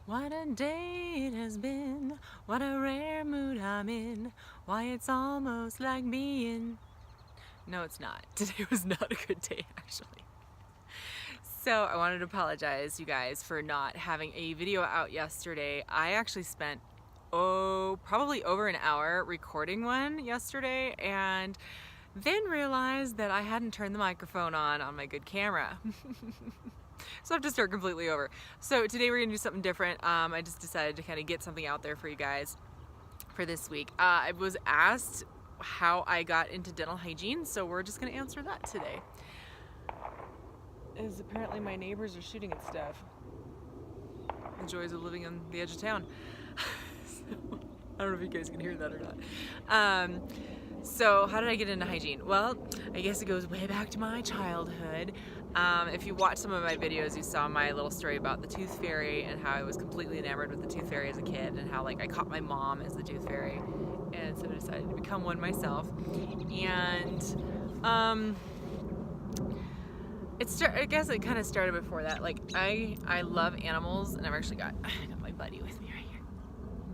What a day it has been, what a rare mood I'm in, why it's almost like being... No, it's not. Today was not a good day, actually. So I wanted to apologize, you guys, for not having a video out yesterday. I actually spent, probably over an hour recording one yesterday and then realized that I hadn't turned the microphone on my good camera. So I have to start completely over. So today we're gonna do something different. I just decided to kind of get something out there for you guys for this week. I was asked how I got into dental hygiene, so we're just gonna answer that today. As apparently my neighbors are shooting at stuff. The joys of living on the edge of town. So, I don't know if you guys can hear that or not. So how did I get into hygiene? Well, I guess it goes way back to my childhood. If you watched some of my videos, you saw my little story about the tooth fairy and how I was completely enamored with the tooth fairy as a kid, and how like I caught my mom as the tooth fairy, and so I decided to become one myself. And I guess it kind of started before that. Like I love animals, and I got my buddy with me right here.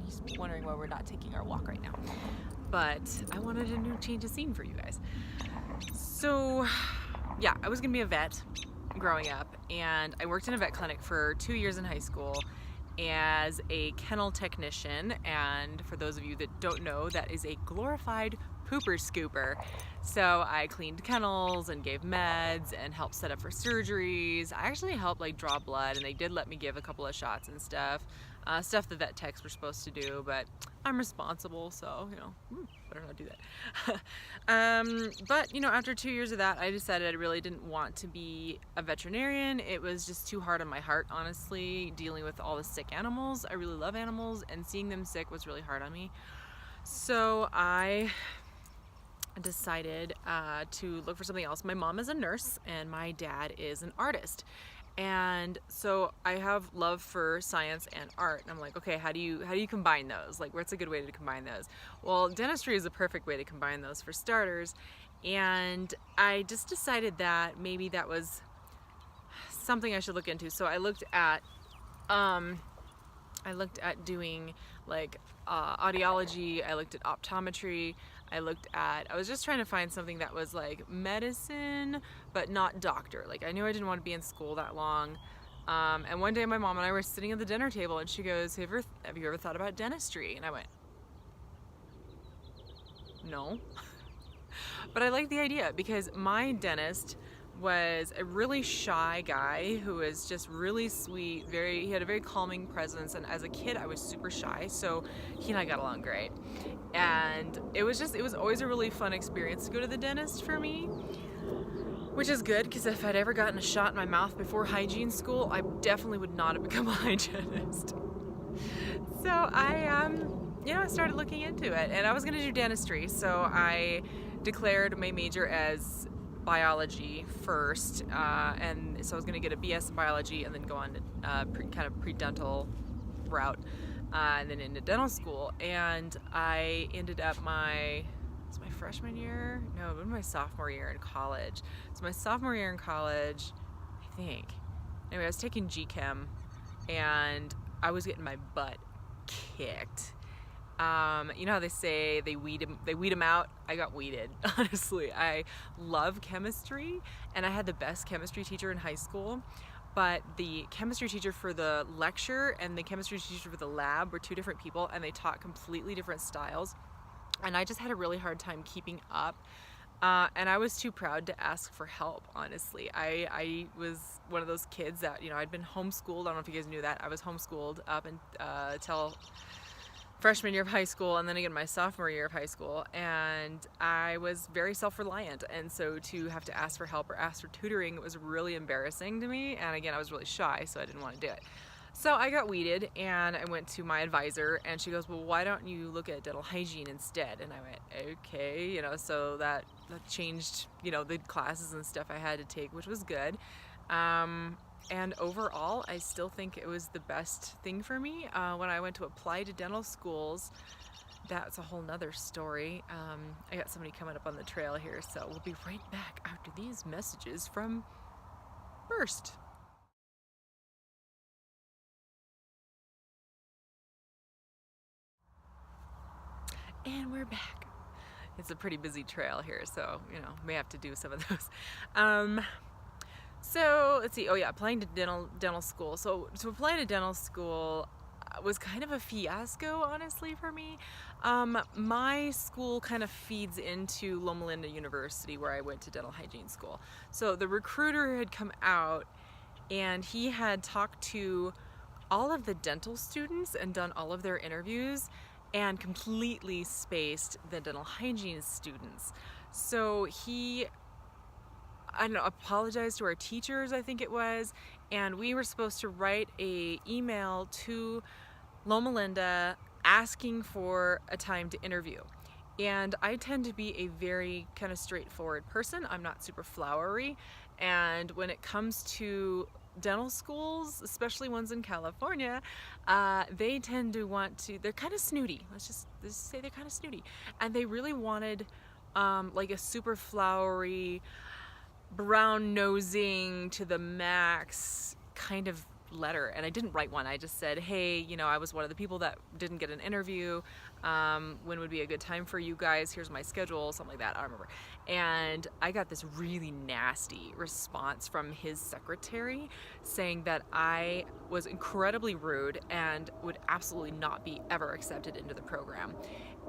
He's wondering why we're not taking our walk right now. But I wanted a new change of scene for you guys. So yeah, I was gonna be a vet growing up, and I worked in a vet clinic for 2 years in high school as a kennel technician. And for those of you that don't know, that is a glorified pooper scooper. So I cleaned kennels and gave meds and helped set up for surgeries. I actually helped like draw blood, and they did let me give a couple of shots and stuff. Stuff the vet techs were supposed to do, but I'm responsible, so, you know, better not do that. But, you know, after 2 years of that, I decided I really didn't want to be a veterinarian. It was just too hard on my heart, honestly, dealing with all the sick animals. I really love animals, and seeing them sick was really hard on me. So I decided to look for something else. My mom is a nurse, and my dad is an artist. And so I have love for science and art, and I'm like, okay, how do you combine those? Like, what's a good way to combine those? Well, dentistry is a perfect way to combine those for starters. And I just decided that maybe that was something I should look into. So I looked at doing like audiology. I looked at optometry. I was just trying to find something that was like medicine, but not doctor. Like, I knew I didn't want to be in school that long. And one day my mom and I were sitting at the dinner table, and she goes, have you ever thought about dentistry? And I went, no. But I like the idea, because my dentist was a really shy guy who was just really sweet. He had a very calming presence, and as a kid I was super shy, so he and I got along great. And it was always a really fun experience to go to the dentist for me, which is good, because if I'd ever gotten a shot in my mouth before hygiene school, I definitely would not have become a hygienist. So I started looking into it, and I was gonna do dentistry, so I declared my major as biology first, and so I was going to get a BS in biology and then go on to kind of pre-dental route, and then into dental school. And I ended up my freshman year? No, it was my sophomore year in college. So my sophomore year in college, I think. Anyway, I was taking G-Chem, and I was getting my butt kicked. You know how they say they weed them out? I got weeded, honestly. I love chemistry, and I had the best chemistry teacher in high school, but the chemistry teacher for the lecture and the chemistry teacher for the lab were two different people, and they taught completely different styles, and I just had a really hard time keeping up. And I was too proud to ask for help, honestly. I was one of those kids that, you know, I'd been homeschooled. I don't know if you guys knew that. I was homeschooled up until freshman year of high school, and then again my sophomore year of high school, and I was very self-reliant, and so to have to ask for help or ask for tutoring was really embarrassing to me, and again I was really shy, so I didn't want to do it. So I got weeded, and I went to my advisor, and she goes, well, why don't you look at dental hygiene instead? And I went, okay, you know, so that changed, you know, the classes and stuff I had to take, which was good. And overall, I still think it was the best thing for me. When I went to apply to dental schools, that's a whole nother story. I got somebody coming up on the trail here, so we'll be right back after these messages from First. And we're back. It's a pretty busy trail here, so, may have to do some of those. So let's see. Oh yeah, applying to dental school. So to apply to dental school was kind of a fiasco, honestly, for me. My school kind of feeds into Loma Linda University, where I went to dental hygiene school. So the recruiter had come out, and he had talked to all of the dental students and done all of their interviews, and completely spaced the dental hygiene students. So he, I don't know, apologized to our teachers, I think it was, and we were supposed to write a email to Loma Linda asking for a time to interview. And I tend to be a very kind of straightforward person. I'm not super flowery, and when it comes to dental schools, especially ones in California, they tend to want to, they're kind of snooty. Let's just say they're kind of snooty. And they really wanted like a super flowery, brown nosing to the max kind of letter. And I didn't write one. I just said, hey, I was one of the people that didn't get an interview. When would be a good time for you guys? Here's my schedule, something like that. I don't remember. And I got this really nasty response from his secretary saying that I was incredibly rude and would absolutely not be ever accepted into the program.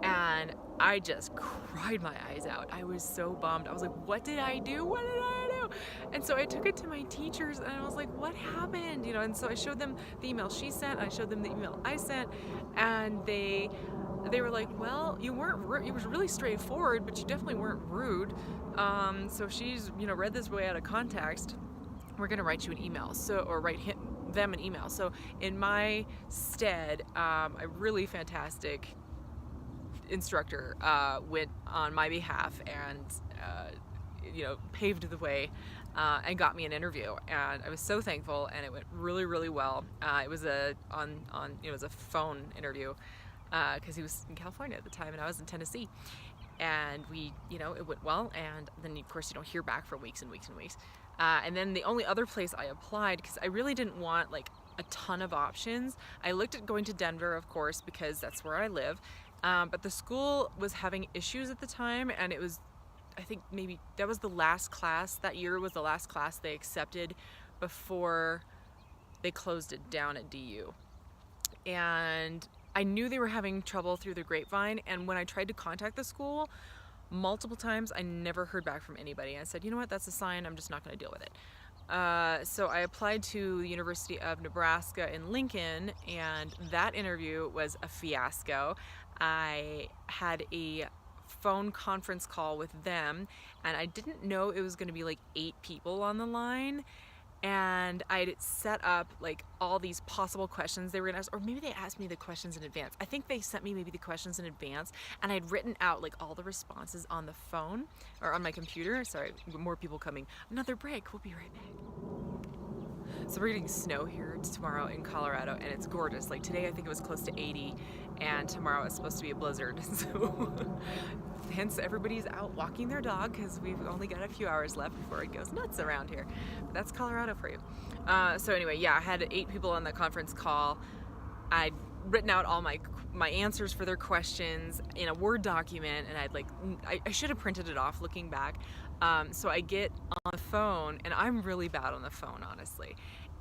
And I just cried my eyes out. I was so bummed. I was like, what did I do? What did I do? And so I took it to my teachers, and I was like, what happened? And so I showed them the email she sent, I showed them the email I sent, and they were like, well, you weren't rude. It was really straightforward, but you definitely weren't rude. So she's, read this way out of context. We're going to write you an email, or write them an email. So in my stead, a really fantastic instructor went on my behalf and paved the way and got me an interview, and I was so thankful, and it went really, really well. It was it was a phone interview because he was in California at the time and I was in Tennessee, and it went well. And then of course you don't hear back for weeks and weeks and weeks. And then the only other place I applied, because I really didn't want like a ton of options, I looked at going to Denver, of course, because that's where I live. But the school was having issues at the time, and it was, I think maybe that was the last class, that year was the last class they accepted before they closed it down at DU. And I knew they were having trouble through the grapevine, and when I tried to contact the school multiple times, I never heard back from anybody. I said, you know what, that's a sign, I'm just not going to deal with it. So I applied to the University of Nebraska in Lincoln, and that interview was a fiasco. I had a phone conference call with them, and I didn't know it was going to be like 8 people on the line, and I'd set up like all these possible questions they were going to ask, or maybe they asked me the questions in advance. I think they sent me maybe the questions in advance, and I'd written out like all the responses on the phone or on my computer. Sorry, more people coming. Another break. We'll be right back. So we're getting snow here tomorrow in Colorado, and it's gorgeous. Like today I think it was close to 80, and tomorrow it's supposed to be a blizzard. So hence everybody's out walking their dog, because we've only got a few hours left before it goes nuts around here. But that's Colorado for you. So anyway, yeah, I had 8 people on the conference call. I'd written out all my answers for their questions in a Word document, and I should have printed it off looking back. So I get on the phone, and I'm really bad on the phone, honestly.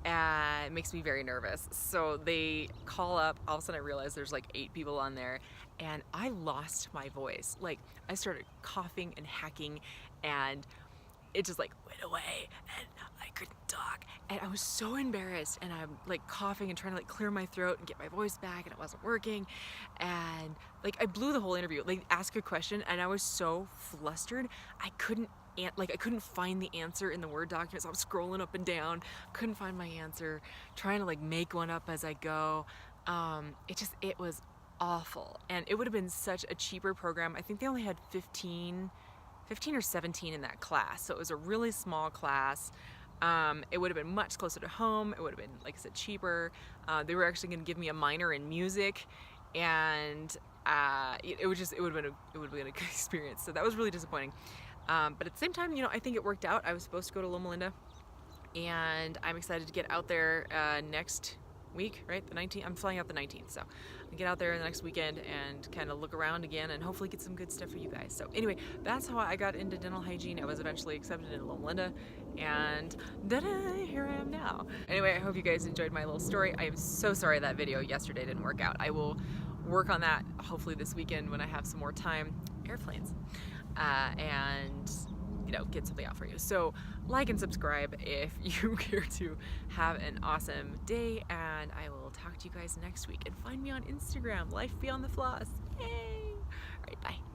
It makes me very nervous. So they call up, all of a sudden I realize there's like 8 people on there, and I lost my voice. Like I started coughing and hacking, and it just like went away, and I couldn't talk, and I was so embarrassed, and I'm like coughing and trying to like clear my throat and get my voice back, and it wasn't working, and like I blew the whole interview. Like ask a question, and I was so flustered I couldn't find the answer in the Word document, so I was scrolling up and down, couldn't find my answer, trying to like make one up as I go. It was awful, and it would have been such a cheaper program. I think they only had 15 or 17 in that class, so it was a really small class. It would have been much closer to home. It would have been, like I said, cheaper. They were actually going to give me a minor in music, and it would have been a good experience. So that was really disappointing. But at the same time, I think it worked out. I was supposed to go to Loma Linda, and I'm excited to get out there next week, right? The 19th. I'm flying out the 19th, so I'll get out there the next weekend and kind of look around again and hopefully get some good stuff for you guys. So anyway, that's how I got into dental hygiene. I was eventually accepted into Loma Linda, and here I am now. Anyway, I hope you guys enjoyed my little story. I am so sorry that video yesterday didn't work out. I will work on that hopefully this weekend when I have some more time. Airplanes. And get something out for you. So like and subscribe if you care to. Have an awesome day, and I will talk to you guys next week. And find me on Instagram, Life Beyond the Floss. Yay! All right, bye.